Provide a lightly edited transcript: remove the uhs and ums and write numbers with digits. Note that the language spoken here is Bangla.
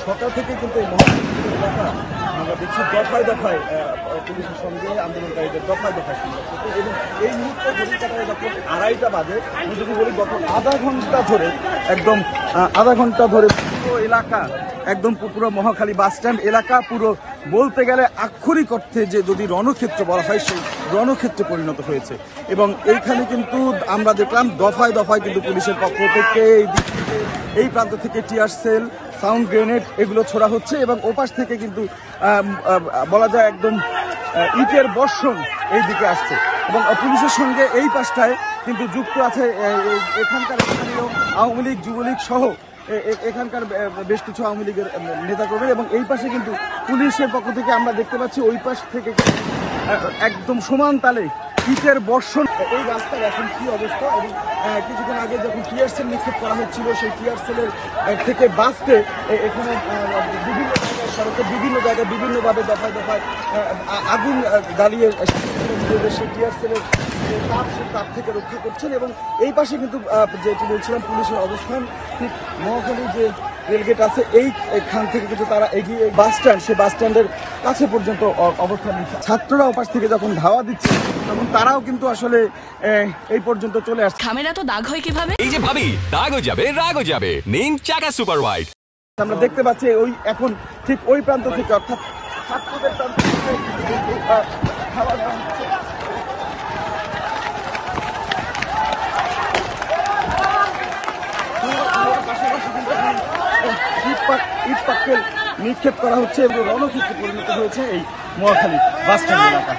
সকাল থেকে কিন্তু এই মহাখালী এলাকা আমরা দেখছি দফায় দফায় পুলিশের সঙ্গে আন্দোলনকারীদের দফায় দফায় সংঘর্ষ এবং এই মুহূর্তে ঘড়ির কাটায় যখন 2:30 বাজে যদি বলি গত আধা ঘন্টা ধরে পুরো এলাকা একদম পুরো মহাখালী বাস স্ট্যান্ড এলাকা পুরো বলতে গেলে আক্ষরিক অর্থে যে যদি রণক্ষেত্র বলা হয় সেই রণক্ষেত্রে পরিণত হয়েছে। এবং এইখানে কিন্তু আমরা দেখলাম দফায় দফায় কিন্তু পুলিশের পক্ষ থেকে এই দিক থেকে এই প্রান্ত থেকে টিয়ার সেল সাউন্ড গ্রেনেড এগুলো ছোড়া হচ্ছে এবং ওপাশ থেকে কিন্তু বলা যায় একদম ইটের বর্ষণ এই দিকে আসছে এবং পুলিশের সঙ্গে এই পাশটায় কিন্তু যুক্ত আছে এখানকার স্থানীয় আওয়ামী লীগ যুবলীগ সহ এখানকার বেশ কিছু আওয়ামী লীগের নেতাকর্মী এবং এই পাশে কিন্তু পুলিশের পক্ষ থেকে আমরা দেখতে পাচ্ছি ওই পাশ থেকে একদম সমান তালে ইটের বর্ষণ। এই রাস্তার এখন কি অবস্থা এবং কিছুক্ষণ আগে যখন টিয়ার সেল নিক্ষেপ করা হচ্ছিল সেই টিয়ার সেলের থেকে বাঁচতে এখানে বিভিন্ন জায়গায় সড়কের বিভিন্ন জায়গায় বিভিন্নভাবে দফায় দফায় আগুন জ্বালিয়ে সেই টিয়ার সেলের সেই তাপ থেকে রক্ষা করছেন এবং এই পাশে কিন্তু যেটি বলছিলাম পুলিশের অবস্থান ঠিক মহাখালী যে রেলগেট আছে এইখান থেকে কিন্তু তারা এগিয়ে বাস স্ট্যান্ড সেই বাস স্ট্যান্ডের কাছে পর্যন্ত অবস্থান নিচ্ছে। ছাত্ররা ওপাশ থেকে যখন ধাওয়া দিচ্ছে তখন তারাও কিন্তু আসলে এই পর্যন্ত চলে আসছে। খামেরা তো দাগ হয় কিভাবে? এই যে ভাবি দাগও যাবে রাগও যাবে, নিন চাকা সুপার হোয়াইট। আমরা দেখতে পাচ্ছি ওই এখন ঠিক ওই প্রান্ত থেকে অর্থাৎ ছাত্রদের প্রান্ত থেকে খাওয়া দাওয়া হচ্ছে। ইট পাটকেল নিক্ষেপ করা হচ্ছে এবং রণক্ষেত্রে পরিণত হয়েছে এই মহাখালী বাস স্ট্যান্ড এলাকা।